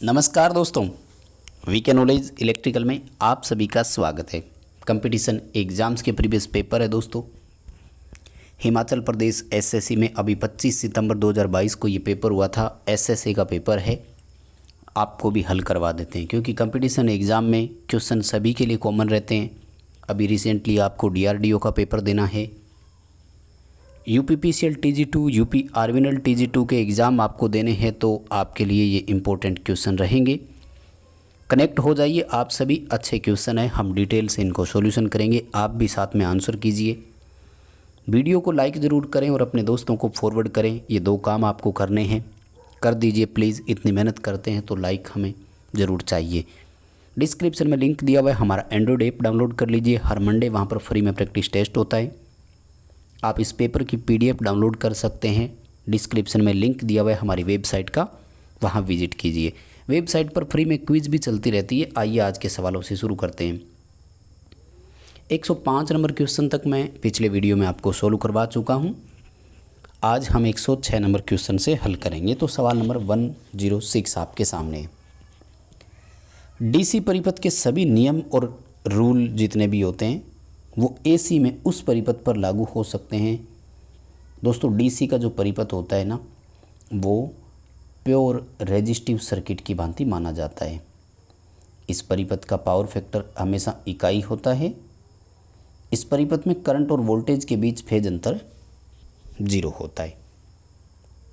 नमस्कार दोस्तों, VK knowledge electrical में आप सभी का स्वागत है। कंपटीशन एग्ज़ाम्स के प्रीवियस पेपर है दोस्तों। हिमाचल प्रदेश एसएससी में अभी 25 सितंबर 2022 को ये पेपर हुआ था। एसएससी का पेपर है, आपको भी हल करवा देते हैं क्योंकि कंपटीशन एग्ज़ाम में क्वेश्चन सभी के लिए कॉमन रहते हैं। अभी रिसेंटली आपको डीआरडीओ का पेपर देना है, यूपीपीसीएल TG2, यूपी आर्मिनल TG2 के एग्ज़ाम आपको देने हैं, तो आपके लिए ये इम्पोर्टेंट क्वेश्चन रहेंगे। कनेक्ट हो जाइए, आप सभी अच्छे क्वेश्चन हैं, हम डिटेल से इनको सॉल्यूशन करेंगे, आप भी साथ में आंसर कीजिए। वीडियो को लाइक ज़रूर करें और अपने दोस्तों को फॉरवर्ड करें। ये दो काम आपको करने हैं, कर दीजिए प्लीज़। इतनी मेहनत करते हैं तो लाइक हमें ज़रूर चाहिए। डिस्क्रिप्शन में लिंक दिया हुआ है, हमारा एंड्रॉयड ऐप डाउनलोड कर लीजिए। हर मंडे वहाँ पर फ्री में प्रैक्टिस टेस्ट होता है। आप इस पेपर की PDF डाउनलोड कर सकते हैं। डिस्क्रिप्शन में लिंक दिया हुआ है हमारी वेबसाइट का, वहाँ विजिट कीजिए। वेबसाइट पर फ्री में क्विज़ भी चलती रहती है। आइए आज के सवालों से शुरू करते हैं। 105 नंबर क्वेश्चन तक मैं पिछले वीडियो में आपको सोल्व करवा चुका हूँ। आज हम 106 नंबर क्वेश्चन से हल करेंगे। तो सवाल नंबर 106 आपके सामने है। DC परिपथ के सभी नियम और रूल जितने भी होते हैं वो AC में उस परिपथ पर लागू हो सकते हैं। दोस्तों, DC का जो परिपथ होता है ना, वो प्योर रेजिस्टिव सर्किट की भांति माना जाता है। इस परिपथ का पावर फैक्टर हमेशा इकाई होता है। इस परिपथ में करंट और वोल्टेज के बीच फेज अंतर 0 होता है।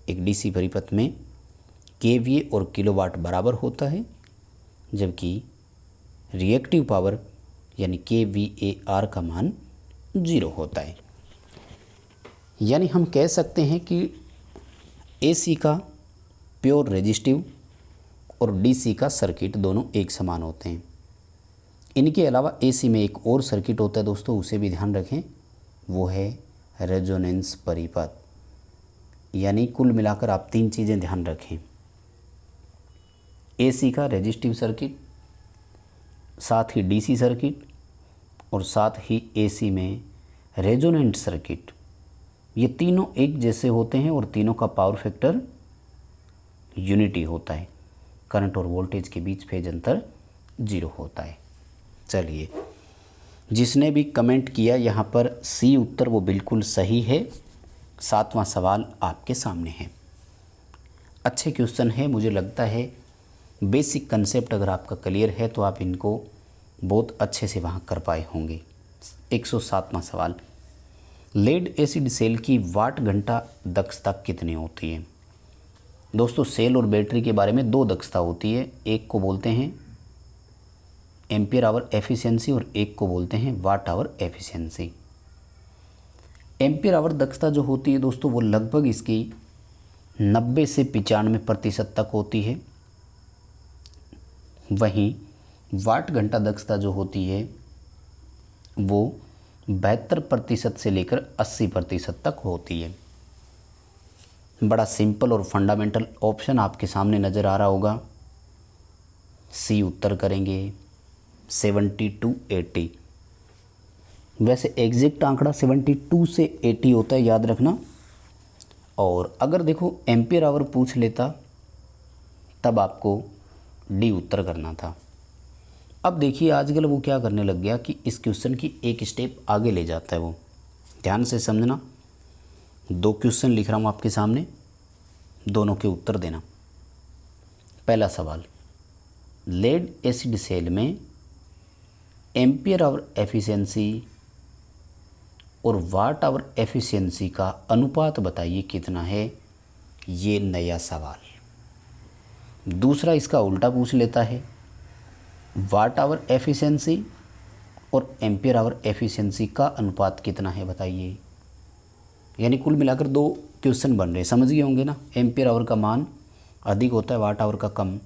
एक DC परिपथ में KVA और किलोवाट बराबर होता है, जबकि रिएक्टिव पावर यानी kVAR का मान 0 होता है। यानी हम कह सकते हैं कि AC का प्योर रेजिस्टिव और DC का सर्किट दोनों एक समान होते हैं। इनके अलावा AC में एक और सर्किट होता है दोस्तों, उसे भी ध्यान रखें, वो है रेजोनेंस परिपथ। यानी कुल मिलाकर आप 3 चीज़ें ध्यान रखें, AC का रेजिस्टिव सर्किट, साथ ही DC सर्किट और साथ ही AC में रेजोनेंट सर्किट। ये तीनों एक जैसे होते हैं और तीनों का पावर फैक्टर यूनिटी होता है। करंट और वोल्टेज के बीच फेज अंतर 0 होता है। चलिए, जिसने भी कमेंट किया यहाँ पर C उत्तर वो बिल्कुल सही है। 7वां सवाल आपके सामने है। अच्छे क्वेश्चन है, मुझे लगता है बेसिक कंसेप्ट अगर आपका क्लियर है तो आप इनको बहुत अच्छे से वहाँ कर पाए होंगे। 107वां सवाल, लेड एसिड सेल की वाट घंटा दक्षता कितनी होती है? दोस्तों, सेल और बैटरी के बारे में 2 दक्षता होती है। एक को बोलते हैं एम्पियर आवर एफिशिएंसी और एक को बोलते हैं watt hour efficiency. Ampere hour दक्षता जो होती है दोस्तों, वो लगभग इसकी 90 से 95% तक होती है। वहीं वाट घंटा दक्षता जो होती है वो 72% से लेकर 80% तक होती है। बड़ा सिंपल और फंडामेंटल ऑप्शन आपके सामने नज़र आ रहा होगा। C उत्तर करेंगे 70 to 80। वैसे एग्जैक्ट आंकड़ा 72 से 80 होता है, याद रखना। और अगर देखो एम्पियर आवर पूछ लेता तब आपको D उत्तर करना था। अब देखिए आजकल वो क्या करने लग गया कि इस क्वेश्चन की एक स्टेप आगे ले जाता है। वो ध्यान से समझना, 2 क्वेश्चन लिख रहा हूँ आपके सामने, दोनों के उत्तर देना। पहला सवाल, लेड एसिड सेल में एम्पियर आवर एफिशिएंसी और वाट आवर एफिशिएंसी का अनुपात बताइए कितना है? ये नया सवाल। दूसरा इसका उल्टा पूछ लेता है, वाट आवर एफिशिएंसी और एम्पियर आवर एफिशिएंसी का अनुपात कितना है बताइए। यानी कुल मिलाकर 2 क्वेश्चन बन रहे, समझ गए होंगे ना। एम्पियर आवर का मान अधिक होता है, वाट आवर का कम।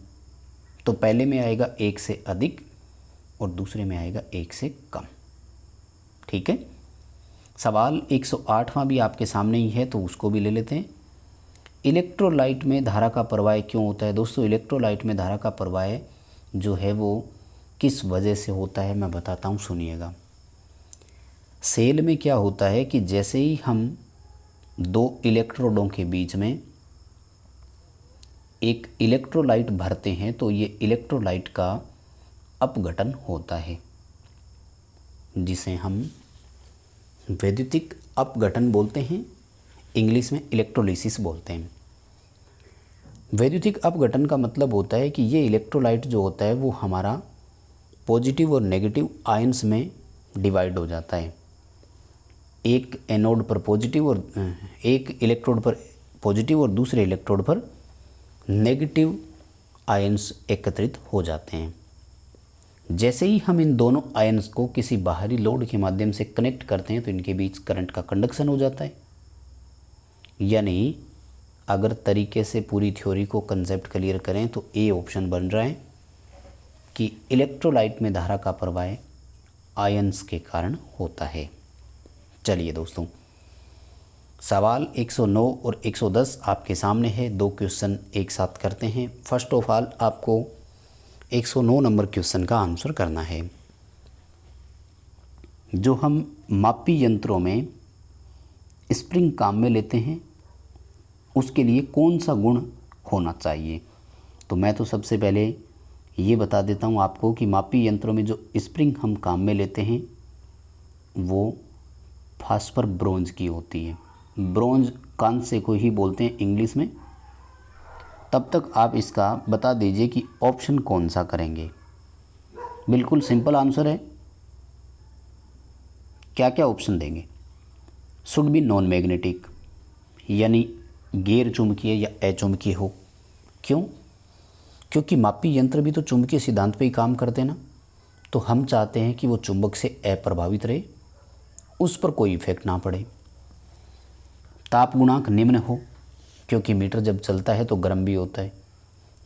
तो पहले में आएगा 1 से अधिक और दूसरे में आएगा 1 से कम। ठीक है। सवाल 108वां भी आपके सामने ही है, तो उसको भी ले लेते हैं। इलेक्ट्रोलाइट में धारा का प्रवाह क्यों होता है? दोस्तों, इलेक्ट्रोलाइट में धारा का प्रवाह जो है वो किस वजह से होता है मैं बताता हूँ, सुनिएगा। सेल में क्या होता है कि जैसे ही हम 2 इलेक्ट्रोडों के बीच में एक इलेक्ट्रोलाइट भरते हैं तो ये इलेक्ट्रोलाइट का अपघटन होता है, जिसे हम वैद्युतिक अपघटन बोलते हैं, इंग्लिश में इलेक्ट्रोलिसिस बोलते हैं। वैद्युतिक अपघटन का मतलब होता है कि ये इलेक्ट्रोलाइट जो होता है वो हमारा पॉजिटिव और नेगेटिव आयंस में डिवाइड हो जाता है। एक एनोड पर पॉजिटिव और एक इलेक्ट्रोड पर पॉजिटिव और दूसरे इलेक्ट्रोड पर नेगेटिव आयंस एकत्रित हो जाते हैं। जैसे ही हम इन दोनों आयंस को किसी बाहरी लोड के माध्यम से कनेक्ट करते हैं तो इनके बीच करंट का कंडक्शन हो जाता है। यानी अगर तरीके से पूरी थ्योरी को कंसेप्ट क्लियर करें तो ए ऑप्शन बन रहा है कि इलेक्ट्रोलाइट में धारा का प्रवाह आयंस के कारण होता है। चलिए दोस्तों, सवाल 109 और 110 आपके सामने है। दो क्वेश्चन एक साथ करते हैं। फर्स्ट ऑफ ऑल आपको 109 नंबर क्वेश्चन का आंसर करना है। जो हम मापी यंत्रों में स्प्रिंग काम में लेते हैं उसके लिए कौन सा गुण होना चाहिए? तो मैं तो सबसे पहले ये बता देता हूँ आपको कि मापी यंत्रों में जो स्प्रिंग हम काम में लेते हैं वो फास्फर ब्रोंज की होती है। ब्रोंज कांस्य को ही बोलते हैं इंग्लिश में। तब तक आप इसका बता दीजिए कि ऑप्शन कौन सा करेंगे। बिल्कुल सिंपल आंसर है। क्या क्या ऑप्शन देंगे? शुड बी नॉन मैग्नेटिक, यानी गैर चुंबकीय या अचुंबकीय हो। क्यों? क्योंकि मापी यंत्र भी तो चुंबकीय सिद्धांत पे ही काम करते हैं ना, तो हम चाहते हैं कि वो चुंबक से अप्रभावित रहे, उस पर कोई इफेक्ट ना पड़े। ताप गुणांक निम्न हो, क्योंकि मीटर जब चलता है तो गर्म भी होता है,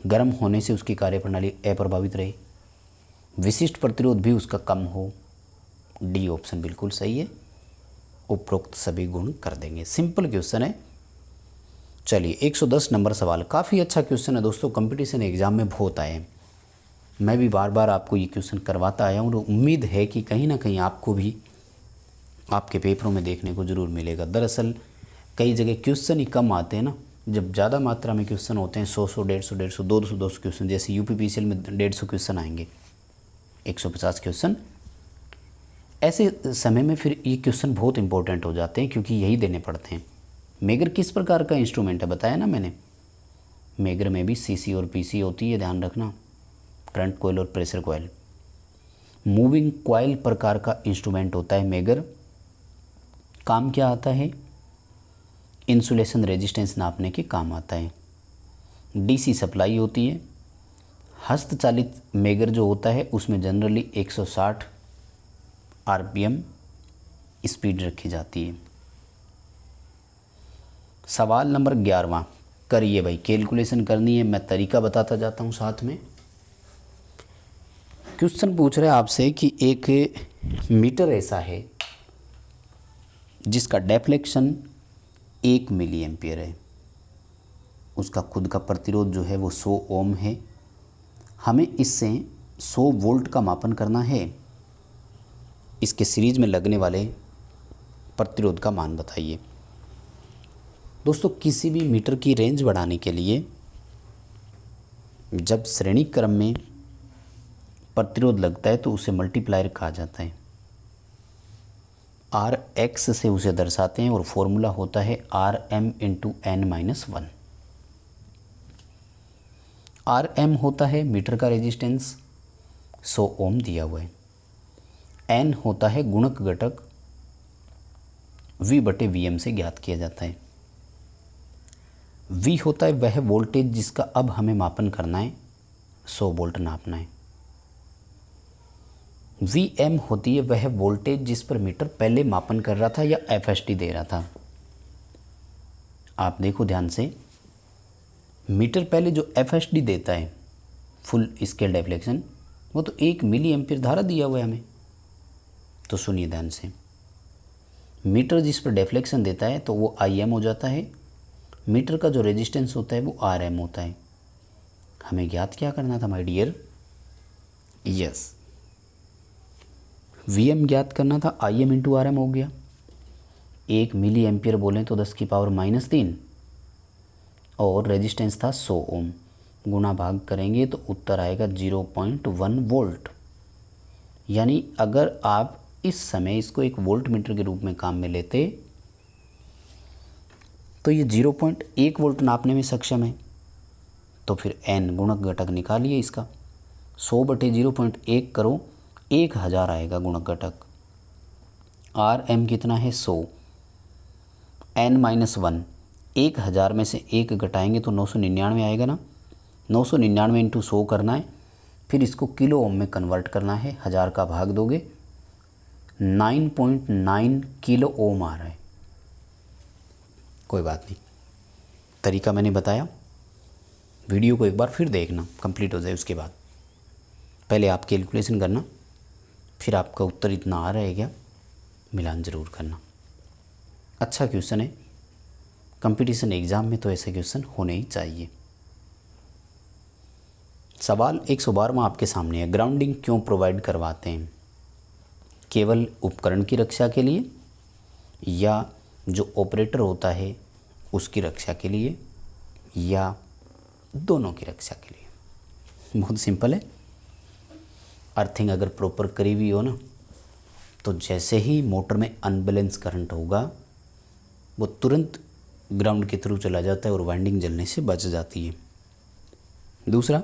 गर्म होने से उसकी कार्यप्रणाली अप्रभावित रहे। विशिष्ट प्रतिरोध भी उसका कम हो। डी ऑप्शन बिल्कुल सही है। उपरोक्त सभी गुण कर देंगे। सिंपल क्वेश्चन है। चलिए 110 नंबर सवाल, काफ़ी अच्छा क्वेश्चन है दोस्तों, कंपटीशन एग्जाम में बहुत आए हैं। मैं भी बार बार आपको ये क्वेश्चन करवाता आया हूँ और उम्मीद है कि कहीं ना कहीं आपको भी आपके पेपरों में देखने को ज़रूर मिलेगा। दरअसल कई जगह क्वेश्चन ही कम आते हैं ना, जब ज़्यादा मात्रा में क्वेश्चन होते हैं 100 150 200 क्वेश्चन, जैसे यूपीपीसीएल में 150 क्वेश्चन आएंगे, 150 क्वेश्चन, ऐसे समय में फिर ये क्वेश्चन बहुत इंपॉर्टेंट हो जाते हैं क्योंकि यही देने पड़ते हैं। मेगर किस प्रकार का इंस्ट्रूमेंट है बताया ना मैंने। मेगर में भी सीसी और पीसी होती है, ध्यान रखना, करंट कॉइल और प्रेशर कॉइल। मूविंग कॉइल प्रकार का इंस्ट्रूमेंट होता है मेगर। काम क्या आता है? इंसुलेशन रेजिस्टेंस नापने के काम आता है। डीसी सप्लाई होती है। हस्तचालित मेगर जो होता है उसमें जनरली 160 आरपीएम स्पीड रखी जाती है। सवाल नंबर 11वां, करिए भाई, कैलकुलेशन करनी है, मैं तरीका बताता जाता हूँ साथ में। क्वेश्चन पूछ रहे हैं आपसे कि एक मीटर ऐसा है जिसका डेफ्लेक्शन 1 मिली एम्पियर है, उसका खुद का प्रतिरोध जो है वो 100 ओम है। हमें इससे 100 वोल्ट का मापन करना है। इसके सीरीज में लगने वाले प्रतिरोध का मान बताइए। दोस्तों, किसी भी मीटर की रेंज बढ़ाने के लिए जब श्रेणी क्रम में प्रतिरोध लगता है तो उसे मल्टीप्लायर कहा जाता है। आर एक्स से उसे दर्शाते हैं और फॉर्मूला होता है R M into N minus 1। R M होता है मीटर का रेजिस्टेंस, 100 ओम दिया हुआ है। एन होता है गुणक घटक, वी बटे वी एम से ज्ञात किया जाता है। वी होता है वह वोल्टेज जिसका अब हमें मापन करना है, 100 वोल्ट नापना है। वी एम होती है वह वोल्टेज जिस पर मीटर पहले मापन कर रहा था या एफएसटी दे रहा था। आप देखो ध्यान से, मीटर पहले जो एफएसडी देता है फुल स्केल डेफ्लेक्शन, वो तो 1 मिली एम्पियर धारा दिया हुआ है हमें। तो सुनिए ध्यान से, मीटर जिस पर डेफ्लेक्शन देता है तो वो आई एम हो जाता है। मीटर का जो रेजिस्टेंस होता है वो आर एम होता है। हमें ज्ञात क्या करना था my dear? Yes, we M ज्ञात करना था, I M into R M हो गया। 1 मिली एम्पियर बोलें तो 10 की पावर -3 और रेजिस्टेंस था 100 ओम, गुणा भाग करेंगे तो उत्तर आएगा 0.1 वोल्ट। यानी अगर आप इस समय इसको एक वोल्ट मीटर के रूप में काम में लेते तो ये 0.1 वोल्ट नापने में सक्षम है। तो फिर n गुणक घटक निकालिए इसका, 100 बटे 0.1 करो, 1000 आएगा गुणक घटक। आर एम कितना है 100, n-1, 1000 में से 1 घटाएंगे तो 999 आएगा ना। 999 इंटू 100 करना है, फिर इसको किलो ओम में कन्वर्ट करना है, 1000 का भाग दोगे 9.9 किलो ओम आ रहा है। कोई बात नहीं, तरीका मैंने बताया, वीडियो को एक बार फिर देखना, कंप्लीट हो जाए उसके बाद। पहले आप कैलकुलेशन करना, फिर आपका उत्तर इतना आ रहा है क्या, मिलान ज़रूर करना। अच्छा क्वेश्चन है, कंपटीशन एग्ज़ाम में तो ऐसे क्वेश्चन होने ही चाहिए। सवाल 112वां आपके सामने है, ग्राउंडिंग क्यों प्रोवाइड करवाते हैं? केवल उपकरण की रक्षा के लिए या जो ऑपरेटर होता है उसकी रक्षा के लिए या दोनों की रक्षा के लिए? बहुत सिंपल है। अर्थिंग अगर प्रॉपर करी हुई हो ना, तो जैसे ही मोटर में अनबैलेंस करंट होगा वो तुरंत ग्राउंड के थ्रू चला जाता है और वाइंडिंग जलने से बच जाती है। दूसरा,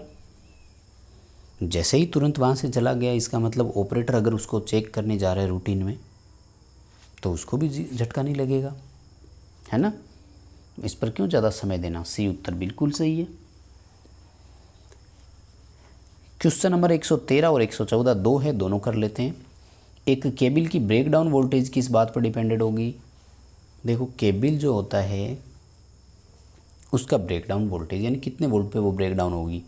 जैसे ही तुरंत वहाँ से चला गया, इसका मतलब ऑपरेटर अगर उसको चेक करने जा रहा है रूटीन में तो उसको भी झटका नहीं लगेगा, है ना। इस पर क्यों ज़्यादा समय देना। सी उत्तर बिल्कुल सही है। क्वेश्चन नंबर 113 और 114 दो है, दोनों कर लेते हैं। एक केबल की ब्रेकडाउन वोल्टेज किस बात पर डिपेंडेड होगी? देखो, केबल जो होता है उसका ब्रेकडाउन वोल्टेज यानी कितने वोल्ट पे वो ब्रेकडाउन होगी,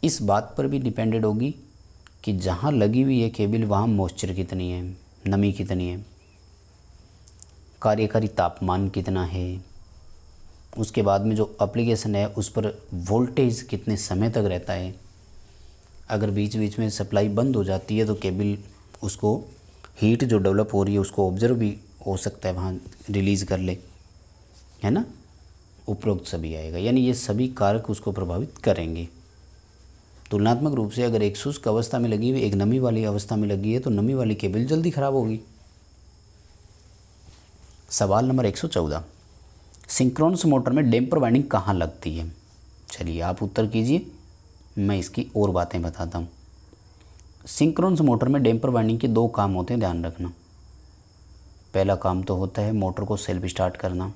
इस बात पर भी डिपेंडेड होगी कि जहाँ लगी हुई है केबल वहाँ मॉइस्चर कितनी है, नमी कितनी है, कार्यकारी तापमान कितना है, उसके बाद में जो एप्लीकेशन है उस पर वोल्टेज कितने समय तक रहता है। अगर बीच बीच में सप्लाई बंद हो जाती है तो केबल उसको हीट जो डेवलप हो रही है उसको ऑब्जर्व भी हो सकता है, वहाँ रिलीज़ कर ले, है ना। उपरोक्त सभी आएगा, यानी ये सभी कारक उसको प्रभावित करेंगे। तुलनात्मक रूप से अगर एक शुष्क अवस्था में लगी हुई एक नमी वाली अवस्था में लगी है तो नमी वाली केबल जल्दी ख़राब होगी। सवाल नंबर 114, सिंक्रोनस मोटर में डैम्पर वाइंडिंग कहाँ लगती है? चलिए आप उत्तर कीजिए, मैं इसकी और बातें बताता हूँ। सिंक्रोनस मोटर में डैम्पर वाइंडिंग के दो काम होते हैं, ध्यान रखना। पहला काम तो होता है मोटर को सेल्फ स्टार्ट करना।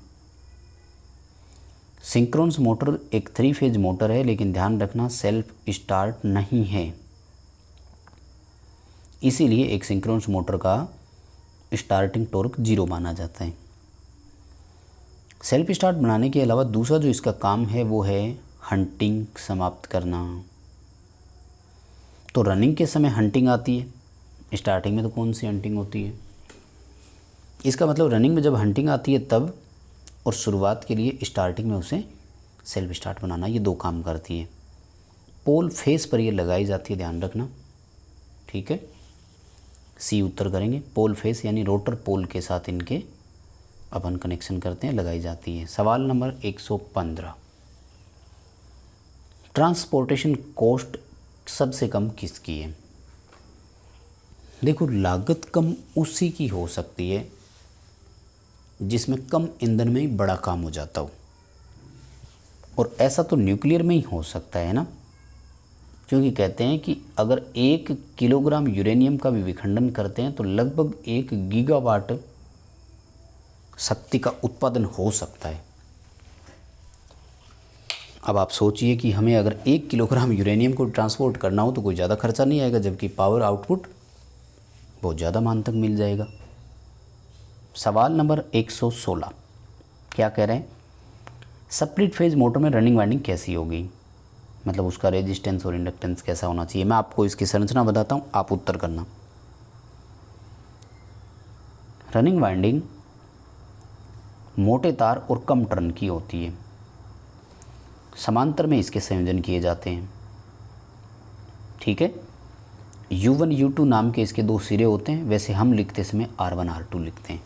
सिंक्रोनस मोटर एक 3 फेज मोटर है, लेकिन ध्यान रखना सेल्फ स्टार्ट नहीं है। इसीलिए एक सिंक्रोनस मोटर का स्टार्टिंग टॉर्क 0 माना जाता है। सेल्फ स्टार्ट बनाने के अलावा दूसरा जो इसका काम है वो है हंटिंग समाप्त करना। तो रनिंग के समय हंटिंग आती है, स्टार्टिंग में तो कौन सी हंटिंग होती है? इसका मतलब रनिंग में जब हंटिंग आती है तब, और शुरुआत के लिए स्टार्टिंग में उसे सेल्फ स्टार्ट बनाना, ये दो काम करती है। पोल फेस पर ये लगाई जाती है, ध्यान रखना, ठीक है। सी उत्तर करेंगे। पोल फेस यानी रोटर पोल के साथ इनके अपन कनेक्शन करते हैं, लगाई जाती है। सवाल नंबर 115, ट्रांसपोर्टेशन कॉस्ट सबसे कम किसकी है? देखो, लागत कम उसी की हो सकती है जिसमें कम ईंधन में ही बड़ा काम हो जाता हो, और ऐसा तो न्यूक्लियर में ही हो सकता है ना, क्योंकि कहते हैं कि अगर 1 किलोग्राम यूरेनियम का भी विखंडन करते हैं तो लगभग 1 गीगावाट शक्ति का उत्पादन हो सकता है। अब आप सोचिए कि हमें अगर 1 किलोग्राम यूरेनियम को ट्रांसपोर्ट करना हो तो कोई ज़्यादा खर्चा नहीं आएगा, जबकि पावर आउटपुट बहुत ज़्यादा मान तक मिल जाएगा। सवाल नंबर 116 क्या कह रहे हैं? स्प्लिट फेज मोटर में रनिंग वाइंडिंग कैसी होगी, मतलब उसका रेजिस्टेंस और इंडक्टेंस कैसा होना चाहिए। मैं आपको इसकी संरचना बताता हूँ, आप उत्तर करना। रनिंग वाइंडिंग मोटे तार और कम टर्न की होती है, समांतर में इसके संयोजन किए जाते हैं, ठीक है। U1 U2 नाम के इसके दो सिरे होते हैं, वैसे हम लिखते समय R1 R2 लिखते हैं।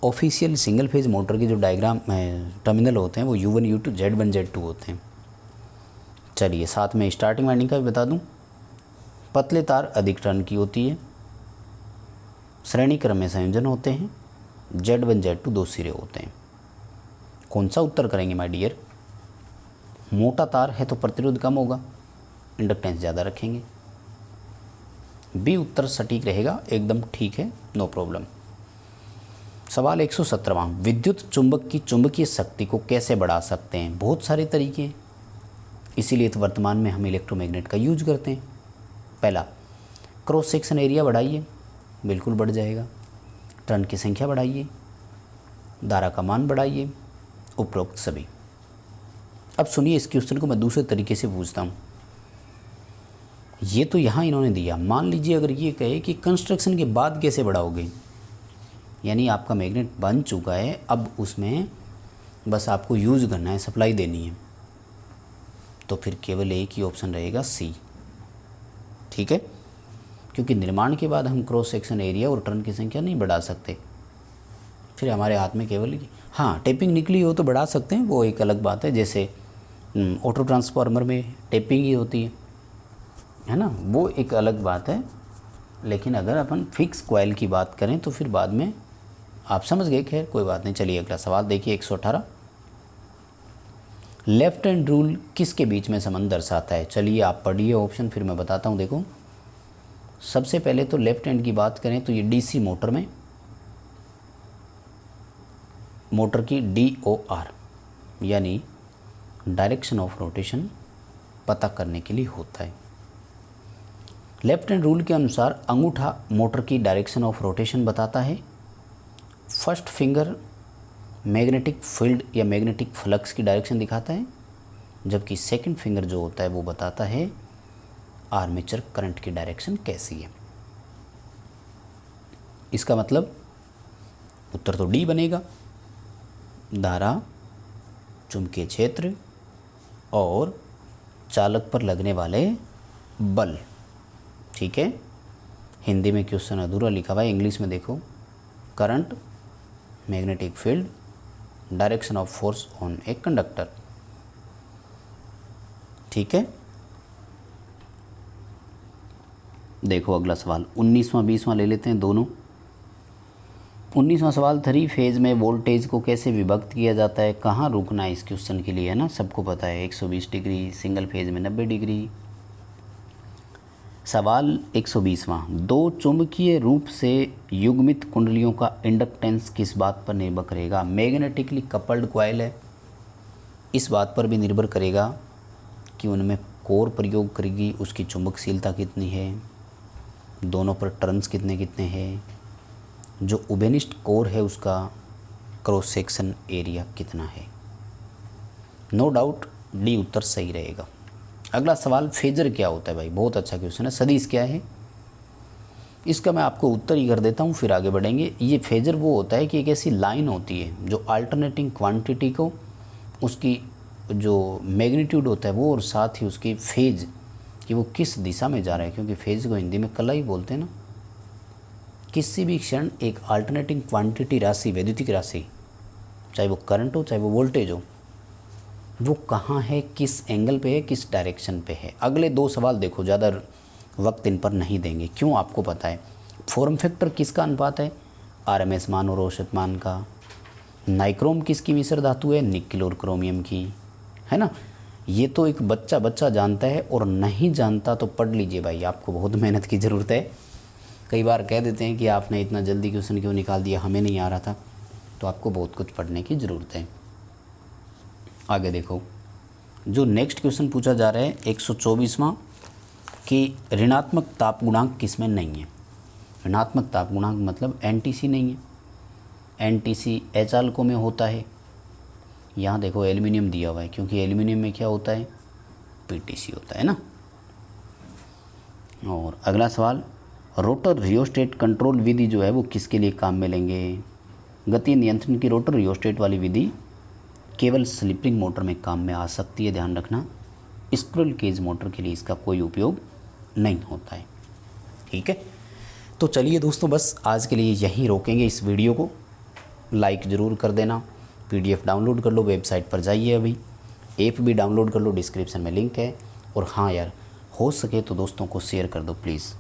ऑफिशियल सिंगल फेज मोटर की जो डायग्राम टर्मिनल होते हैं वो U1 U2 Z1 Z2 होते हैं। चलिए साथ में स्टार्टिंग वाइंडिंग का भी बता दूं। पतले तार अधिक टर्न की होती है, श्रेणी क्रम में संयोजन होते हैं, Z1 Z2 दो सिरे होते हैं। कौन सा उत्तर करेंगे माय डियर? मोटा तार है तो प्रतिरोध कम होगा, इंडक्टेंस ज़्यादा रखेंगे। बी उत्तर सटीक रहेगा, एकदम ठीक है, नो प्रॉब्लम। सवाल 117वां, विद्युत चुंबक की चुंबकीय शक्ति को कैसे बढ़ा सकते हैं? बहुत सारे तरीके हैं, इसीलिए तो वर्तमान में हम इलेक्ट्रोमैग्नेट का यूज करते हैं। पहला, क्रॉस सेक्शन एरिया बढ़ाइए, बिल्कुल बढ़ जाएगा। टर्न की संख्या बढ़ाइए, धारा का मान बढ़ाइए, उपरोक्त सभी। अब सुनिए, इस क्वेश्चन को मैं दूसरे तरीके से पूछता हूँ। ये तो यहाँ इन्होंने दिया, मान लीजिए अगर ये कहे कि कंस्ट्रक्शन के बाद कैसे बढ़ाओगे, यानी आपका मैग्नेट बन चुका है, अब उसमें बस आपको यूज़ करना है, सप्लाई देनी है, तो फिर केवल एक ही ऑप्शन रहेगा सी। ठीक है, क्योंकि निर्माण के बाद हम क्रॉस सेक्शन एरिया और टर्न की संख्या नहीं बढ़ा सकते, फिर हमारे हाथ में केवल, हाँ टेपिंग निकली हो तो बढ़ा सकते हैं, वो एक अलग बात है। जैसे ऑटो ट्रांसफार्मर में टेपिंग ही होती है ना, वो एक अलग बात है। लेकिन अगर अपन फिक्स कॉइल की बात करें तो फिर बाद में आप समझ गए, खैर कोई बात नहीं। चलिए अगला सवाल देखिए 118, लेफ्ट हैंड रूल किसके बीच में संबंध दर्शाता है? चलिए आप पढ़िए ऑप्शन, फिर मैं बताता हूँ। देखो सबसे पहले तो लेफ्ट हैंड की बात करें तो ये डीसी मोटर में, मोटर की DOR यानी डायरेक्शन ऑफ रोटेशन पता करने के लिए होता है। लेफ्ट हैंड रूल के अनुसार अंगूठा मोटर की डायरेक्शन ऑफ रोटेशन बताता है, फर्स्ट फिंगर मैग्नेटिक फील्ड या मैग्नेटिक फ्लक्स की डायरेक्शन दिखाता है, जबकि सेकंड फिंगर जो होता है वो बताता है आर्मेचर करंट की डायरेक्शन कैसी है। इसका मतलब उत्तर तो डी बनेगा, धारा, चुंबकीय क्षेत्र और चालक पर लगने वाले बल। ठीक है, हिंदी में क्वेश्चन अधूरा लिखा हुआ है, इंग्लिश में देखो, current, magnetic field, direction of force on a conductor. ठीक है, देखो अगला सवाल 19वां 20वां ले लेते हैं दोनों। 19वां सवाल, 3 फेज में वोल्टेज को कैसे विभक्त किया जाता है? कहाँ रुकना है इस क्वेश्चन के लिए, है ना, सबको पता है 120 डिग्री, सिंगल फेज में 90 डिग्री। सवाल 120वां, दो चुंबकीय रूप से युग्मित कुंडलियों का इंडक्टेंस किस बात पर निर्भर करेगा? मैग्नेटिकली कपल्ड कॉइल है, इस बात पर भी निर्भर करेगा कि उनमें कोर प्रयोग करेगी, उसकी चुंबकशीलता कितनी है, दोनों पर टर्न्स कितने कितने हैं, जो उभयनिष्ठ कोर है उसका क्रॉस सेक्शन एरिया कितना है। नो डाउट डी उत्तर सही रहेगा। अगला सवाल, फेजर क्या होता है? भाई बहुत अच्छा क्वेश्चन है। सदिश क्या है? इसका मैं आपको उत्तर ही कर देता हूँ, फिर आगे बढ़ेंगे। ये फेजर वो होता है कि एक ऐसी लाइन होती है जो अल्टरनेटिंग क्वांटिटी को, उसकी जो मैग्नीट्यूड होता है वो, और साथ ही उसकी फेज कि वो किस दिशा में जा रहा है, क्योंकि फेज को हिंदी में कला ही बोलते हैं ना। किसी भी क्षण एक अल्टरनेटिंग क्वांटिटी राशि, वैद्युतिक राशि, चाहे वो करंट हो चाहे वो वोल्टेज हो, वो कहाँ है, किस एंगल पे है, किस डायरेक्शन पे है। अगले 2 सवाल देखो, ज़्यादा वक्त इन पर नहीं देंगे, क्यों आपको पता है। फॉर्म फैक्टर किसका अनुपात है? RMS मान और औसत मान का। नाइक्रोम किसकी मिश्र धातु है? निकिल और क्रोमियम की, है ना। ये तो एक बच्चा जानता है, और नहीं जानता तो पढ़ लीजिए भाई, आपको बहुत मेहनत की ज़रूरत है। कई बार कह देते हैं कि आपने इतना जल्दी क्वेश्चन क्यों निकाल दिया, हमें नहीं आ रहा था, तो आपको बहुत कुछ पढ़ने की ज़रूरत है। आगे देखो, जो नेक्स्ट क्वेश्चन पूछा जा रहा है 124वां, कि ऋणात्मक ताप गुणांक किसमें नहीं है? ऋणात्मक ताप गुणांक मतलब NTC नहीं है। NTC एचालकों में होता है। यहाँ देखो एल्युमिनियम दिया हुआ है, क्योंकि एल्युमिनियम में क्या होता है? PTC होता है ना। और अगला सवाल, रोटर रियोस्टेट कंट्रोल विधि जो है वो किसके लिए काम में लेंगे? गति नियंत्रण की रोटर रियोस्टेट वाली विधि केवल स्लिपिंग मोटर में काम में आ सकती है, ध्यान रखना। स्क्विरल केज मोटर के लिए इसका कोई उपयोग नहीं होता है। ठीक है, तो चलिए दोस्तों, बस आज के लिए यहीं रोकेंगे इस वीडियो को। लाइक ज़रूर कर देना। PDF डाउनलोड कर लो, वेबसाइट पर जाइए, अभी ऐप भी डाउनलोड कर लो, डिस्क्रिप्शन में लिंक है। और हाँ यार, हो सके तो दोस्तों को शेयर कर दो प्लीज़।